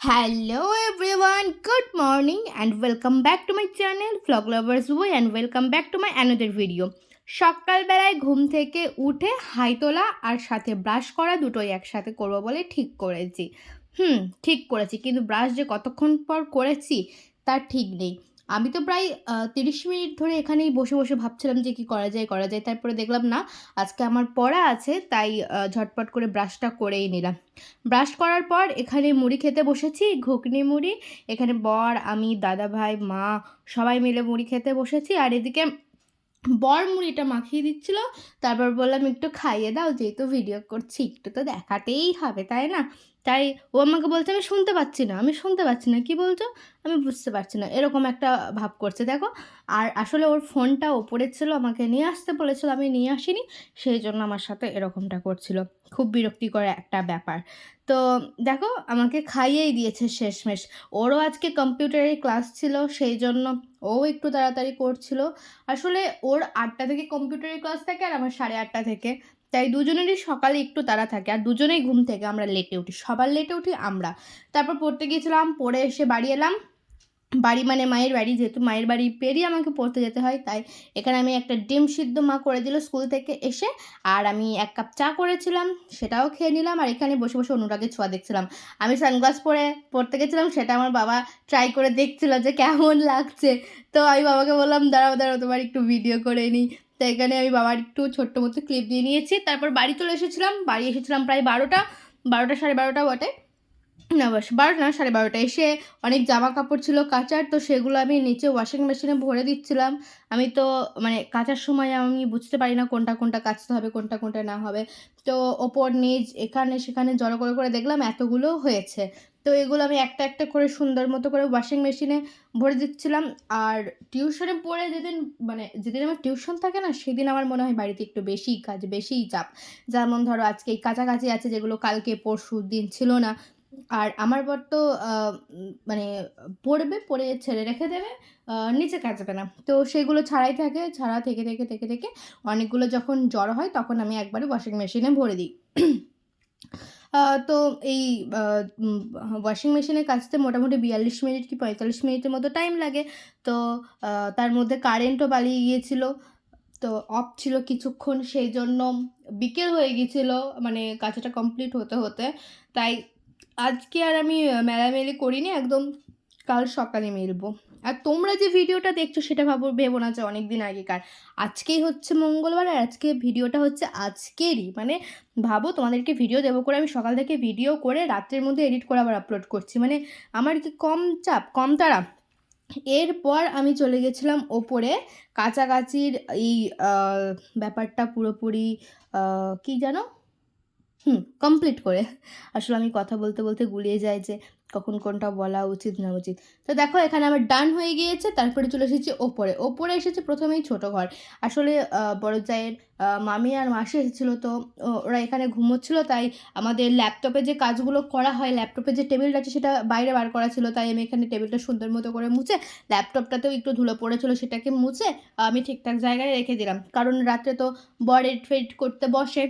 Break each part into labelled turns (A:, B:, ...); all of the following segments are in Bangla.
A: Hello everyone, good morning and welcome back to my channel Vlog Lovers Boy and welcome back to my another video. সকালবেলায় ঘুম থেকে উঠে হাই তোলা আর সাথে ব্রাশ করা দুটোই একসাথে করব বলে ঠিক করেছি। ঠিক করেছি, কিন্তু ব্রাশ যে কতক্ষণ পর করেছি তার ঠিক নেই। আমি তো প্রায় 30 মিনিট ধরে এখানেই বসে বসে ভাবছিলাম যে কি করা যায়। তারপরে দেখলাম না, আজকে আমার পড়া আছে, তাই ঝটপট করে ব্রাশটা করেই নিলাম। ব্রাশ করার পর এখানে মুড়ি খেতে বসেছি, ঘুগনি মুড়ি। এখানে বর, আমি, দাদাভাই, মা সবাই মিলে মুড়ি খেতে বসেছি। আর এদিকে বর মুড়িটা মাখিয়ে দিচ্ছিল। তারপর বললাম একটু খাইয়ে দাও, যেহেতু ভিডিও করছি একটু তো দেখাতেই হবে, তাই না? তাই ও আমাকে বলছে আমি শুনতে পাচ্ছি না কি বলছো, আমি বুঝতে পারছি না, এরকম একটা ভাব করছে দেখো। আর আসলে ওর ফোনটা ওপরে ছিল, আমাকে নিয়ে আসতে বলেছিল, আমি নিয়ে আসিনি, সেই জন্য আমার সাথে এরকমটা করছিল। খুব বিরক্তিকর একটা ব্যাপার। তো দেখো, আমাকে খাইয়েই দিয়েছে শেষমেশ। ওরও আজকে কম্পিউটারের ক্লাস ছিল, সেই জন্য ও একটু তাড়াতাড়ি করছিল। আসলে ওর 8টা থেকে কম্পিউটারের ক্লাস থাকে আর আমার 8:30 থেকে, তাই দুজনেরই সকালে একটু তাড়া থাকে। আর দুজনেই ঘুম থেকে আমরা লেটে উঠি, সবার লেটে উঠি আমরা। তারপর পড়তে গিয়েছিলাম, পড়ে এসে বাড়ি এলাম। বাড়ি মানে মায়ের বাড়ি, যেহেতু মায়ের বাড়ি পেরিয়ে আমাকে পড়তে যেতে হয়, তাই এখানে আমি একটা ডিম সিদ্ধ মা করে দিল স্কুল থেকে এসে। আর আমি 1 কাপ চা করেছিলাম, সেটাও খেয়ে নিলাম। আর এখানে বসে বসে অনুরাগের ছোঁয়া দেখছিলাম। আমি সানগ্লাস পরে পড়তে গেছিলাম, সেটা আমার বাবা ট্রাই করে দেখছিল যে কেমন লাগছে। তো আমি বাবাকে বললাম, দাঁড়াও দাঁড়াও, তোমার একটু ভিডিও করে নিই। তো এখানে আমি বাবার একটু ছোট্ট মতো ক্লিপ দিয়ে নিয়েছি। তারপর বাড়ি চলে এসেছিলাম। বাড়ি এসেছিলাম প্রায় 12টা 12:30 বটে। না, 12 না, 12:30। এসে অনেক জামা কাপড় ছিল কাচার, তো সেগুলো আমি নিচে ওয়াশিং মেশিনে ভরে দিচ্ছিলাম। আমি তো মানে কাচার সময় আমি বুঝতে পারি না কোনটা কোনটা কাচতে হবে, কোনটা কোনটা না হবে। তো ওপর নিচ এখানে সেখানে জড়ো করে করে দেখলাম এতগুলো হয়েছে। তো এগুলো আমি একটা একটা করে সুন্দর মতো করে ওয়াশিং মেশিনে ভরে দিচ্ছিলাম। আর টিউশনে পড়ে যেদিন আমার টিউশন থাকে না, সেদিন আমার মনে হয় বাড়িতে একটু বেশিই কাজ, বেশিই চাপ। যেমন ধরো আজকে এই কাছাকাছি আছে, যেগুলো কালকে পরশুর দিন ছিল না। আর আমার বর তো মানে পড়বে, পড়ে ছেড়ে রেখে দেবে, নিচে কাচবে না। তো সেগুলো ছাড়াই থাকে, ছাড়া থেকে অনেকগুলো যখন জড়ো হয়, তখন আমি একবারে ওয়াশিং মেশিনে ভরে দিই। তো এই আ উম ওয়াশিং মেশিনে কাচতে মোটামুটি 42 মিনিট কি 45 মিনিটের মতো টাইম লাগে। তো তার মধ্যে কারেন্টও পালিয়ে গিয়েছিল। তো অফ ছিল কিছুক্ষণ, সেইজন্য বিকেল হয়ে গিয়েছিল, মানে কাচাটা কমপ্লিট হতে। তাই আজকে আর আমি মেলামেলি করিনি, একদম কাল সকালে মেলবো। আর তোমরা যে ভিডিওটা দেখছো সেটা ভেবো না যে অনেকদিন আগেকার। আজকেই হচ্ছে মঙ্গলবার, আর আজকে ভিডিওটা হচ্ছে আজকেরই। মানে ভাবো, তোমাদেরকে ভিডিও দেবো করে আমি সকাল থেকে ভিডিও করে রাত্রের মধ্যে এডিট করে আবার আপলোড করছি। মানে আমার কি কম চাপ, কম তাড়া? এরপর আমি চলে গেছিলাম ওপরে কাচাকাচির এই ব্যাপারটা পুরোপুরি কি যেন কমপ্লিট করে। আসলে আমি কথা বলতে বলতে গুলিয়ে যাই যে কখন কোনটা বলা উচিত না উচিত। তো দেখো, এখানে আমার ডান হয়ে গিয়েছে। তারপরে চলে এসেছি ওপরে। ওপরে এসেছি প্রথমেই ছোটো ঘর। আসলে বড় জায়ের মামি আর মাসি এসেছিলো, তো ওরা এখানে ঘুমোচ্ছিল, তাই আমাদের ল্যাপটপে যে কাজগুলো করা হয়, ল্যাপটপে যে টেবিলটা আছে সেটা বাইরে বার করা ছিল। তাই আমি এখানে টেবিলটা সুন্দর মতো করে মুছে, ল্যাপটপটাতেও একটু ধুলো পড়েছিল, সেটাকে মুছে আমি ঠিকঠাক জায়গায় রেখে দিলাম। কারণ রাত্রে তো বর এডিট করতে বসে।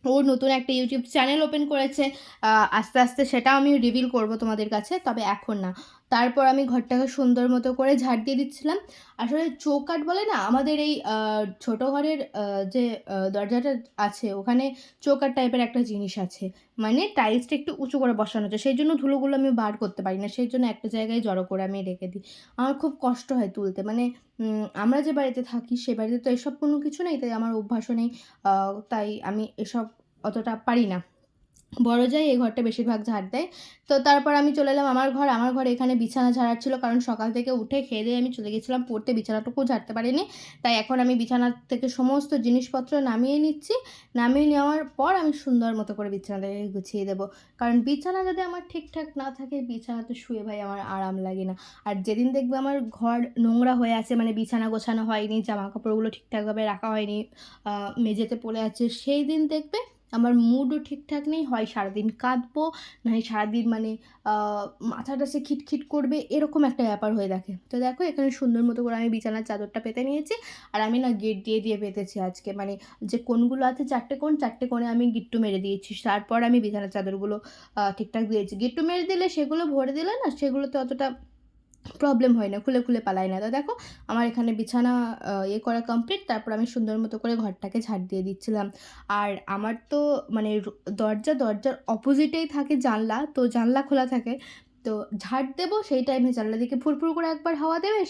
A: ও নতুন একটা ইউটিউব চ্যানেল ওপেন করেছে। আস্তে আস্তে সেটাও আমি রিভিল করব তোমাদের কাছে, তবে এখন না। তারপর আমি ঘরটাকে সুন্দর মতো করে ঝাড় দিয়ে দিচ্ছিলাম। আসলে চৌকাঠ বলে না, আমাদের এই ছোটো ঘরের যে দরজাটা আছে, ওখানে চৌকাঠ টাইপের একটা জিনিস আছে। মানে টাইলসটা একটু উঁচু করে বসানো আছে, সেই জন্য ধুলোগুলো আমি বার করতে পারি না, সেই জন্য একটা জায়গায় জড়ো করে আমি রেখে দিই। আমার খুব কষ্ট হয় তুলতে। মানে আমরা যে বাড়িতে থাকি সে বাড়িতে তো এসব কোনো কিছু নেই, তাই আমার অভ্যাসও নেই। তাই আমি এসব অতটা পারি না। বড় জাই এই ঘরটা বেশিরভাগ ঝাড় দেয়। তো তারপর আমি চলে এলাম আমার ঘর। আমার ঘরে এখানে বিছানা ঝাড়ার ছিল, কারণ সকাল থেকে উঠে খেয়ে দিয়ে আমি চলে গেছিলাম পড়তে, বিছানাটুকুও ঝাড়তে পারিনি। তাই এখন আমি বিছানা থেকে সমস্ত জিনিসপত্র নামিয়ে নিচ্ছি। নামিয়ে নেওয়ার পর আমি সুন্দর মতো করে বিছানাটাকে গুছিয়ে দেবো। কারণ বিছানা যদি আমার ঠিকঠাক না থাকে, বিছানাতে শুয়ে ভাই আমার আরাম লাগে না। আর যেদিন দেখবে আমার ঘর নোংরা হয়ে আছে, মানে বিছানা গোছানো হয়নি, জামা কাপড়গুলো ঠিকঠাকভাবে রাখা হয়নি, মেঝেতে পড়ে আছে, সেই দিন দেখবে আমার মুডও ঠিকঠাক নেই, হয় সারাদিন কাঁদবো, নয় সারাদিন মানে মাথাটা সে খিটখিট করবে, এরকম একটা ব্যাপার হয়ে থাকে। তো দেখো এখানে সুন্দর মতো করে আমি বিছানার চাদরটা পেতে নিয়েছি, আর আমি না গেট দিয়ে দিয়ে পেতেছি আজকে, মানে যে কোণগুলো আছে 4টে কোণ, 4টে কোণে আমি গিট্টু মেরে দিয়েছি, তারপর আমি বিছানার চাদরগুলো ঠিকঠাক দিয়েছি। গিট্টু মেরে দিলে সেগুলো ভরে দিলে না সেগুলোতে অতটা প্রবলেম হয় না, খুলে খুলে পালায় না। তো দেখো আমার এখানে বিছানা ইয়ে করা কমপ্লিট, তারপর আমি সুন্দর মতো করে ঘরটাকে ঝাড় দিয়ে দিচ্ছিলাম। আর আমার তো মানে দরজার অপোজিটেই থাকে জানলা, তো জানলা খোলা থাকে, তো ঝাড় দেবো সেই টাইমে জানলা দিকে ফুরফুর করে একবার হাওয়া দেবে,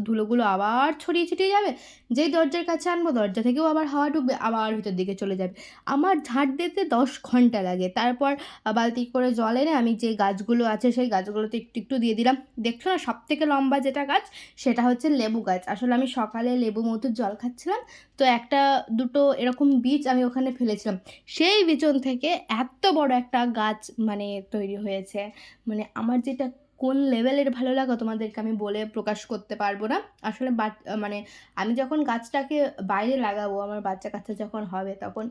A: ধুলোগুলো আবার ছড়িয়ে ছিটিয়ে যাবে। যেই দরজার কাছে আনবো দরজা থেকেও আবার হাওয়া ঢুকবে, আবার ভিতর দিকে চলে যাবে। আমার ঝাড় দিতে 10 ঘন্টা লাগে। তারপর বালতি করে জল এনে আমি যে গাছগুলো আছে সেই গাছগুলোতে একটু একটু দিয়ে দিলাম। দেখছো না সবথেকে লম্বা যেটা গাছ সেটা হচ্ছে লেবু গাছ। আসলে আমি সকালে লেবু মধুর জল খাচ্ছিলাম, তো একটা দুটো এরকম বীজ আমি ওখানে ফেলেছিলাম, সেই বিচন থেকে এত বড় একটা গাছ মানে তৈরি হয়েছে। মানে আমার যেটা কোন লেভেলের ভালো লাগা তোমাদেরকে আমি বলে প্রকাশ করতে পারবো না। আসলে মানে আমি যখন গাছটাকে বাইরে লাগাবো, আমার বাচ্চা কাচ্চা যখন হবে, তখন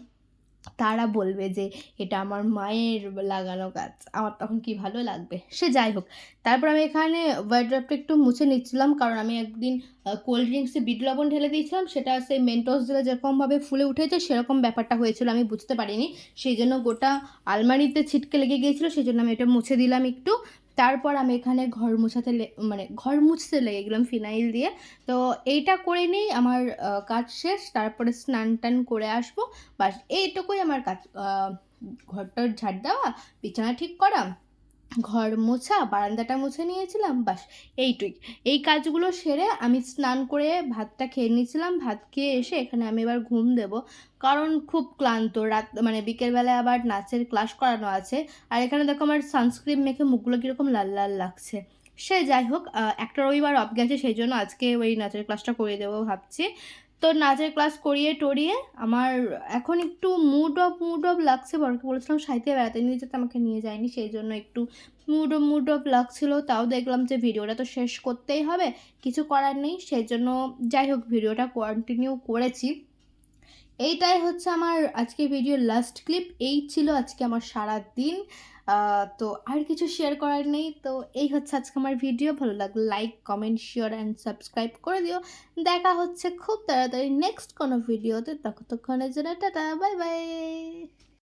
A: তারা বলবে যে এটা আমার মায়ের লাগানো গাছ, আমার তখন কি ভালো লাগবে। সে যাই হোক, তারপর আমি এখানে ওয়ার্ড্রপটা একটু মুছে নিচ্ছিলাম, কারণ আমি একদিন কোল্ড ড্রিঙ্কসে বিট লবণ ঢেলে দিয়েছিলাম, সেটা সেই মেন্টোস দিলে যেরকমভাবে ফুলে উঠেছে সেরকম ব্যাপারটা হয়েছিল, আমি বুঝতে পারিনি, সেই জন্য গোটা আলমারিতে ছিটকে লেগে গিয়েছিলো, সেই জন্য আমি এটা মুছে দিলাম একটু। তারপর আমি এখানে ঘর মুছাতে মানে ঘর মুছতে লেগে গেলাম ফিনাইল দিয়ে। তো এইটা করে নিই আমার কাজ শেষ, তারপরে স্নান টান করে আসবো, বাস এইটুকুই আমার কাজ। ঘরটার ঝাড় দেওয়া, বিছানা ঠিক করা, ঘর মোছা, বারান্দাটা মুছে নিয়েছিলাম, বাস এইটুই। এই কাজগুলো সেরে আমি স্নান করে ভাতটা খেয়ে নিয়েছিলাম, ভাত খেয়ে এসে এখানে আমি এবার ঘুম দেবো, কারণ খুব ক্লান্ত রাত, মানে বিকেলবেলায় আবার নাচের ক্লাস করানো আছে। আর এখানে দেখো আমার সানস্ক্রিন মেখে মুখগুলো কীরকম লাল লাল লাগছে। সে যাই হোক, একটা রবিবার অফ গেছে, সেই জন্য আজকে ওই নাচের ক্লাসটা করিয়ে দেবো ভাবছি। তো নাচের ক্লাস করিয়ে টরিয়ে আমার এখন একটু মুড অফ লাগছে। বরকে বলেছিলাম সাহিত্যে বেড়াতে নিয়ে যেতে, আমাকে নিয়ে যায়নি, সেই জন্য একটু মুড অফ লাগছিল। তাও দেখলাম যে ভিডিওটা তো শেষ করতেই হবে, কিছু করার নেই, সেই জন্য যাই হোক ভিডিওটা কন্টিনিউ করেছি। এইটাই হচ্ছে আমার আজকে ভিডিওর লাস্ট ক্লিপ। এই ছিল আজকে আমার সারা দিন। তো আর কিছু শেয়ার করার নেই। তো এই হচ্ছে আজকে আমার ভিডিও। ভালো লাগলে like, comment, share and subscribe করে দিও। দেখা হচ্ছে খুব তাড়াতাড়ি নেক্সট কোনো ভিডিওতে। ততক্ষণের জন্য টাটা, বাই বাই।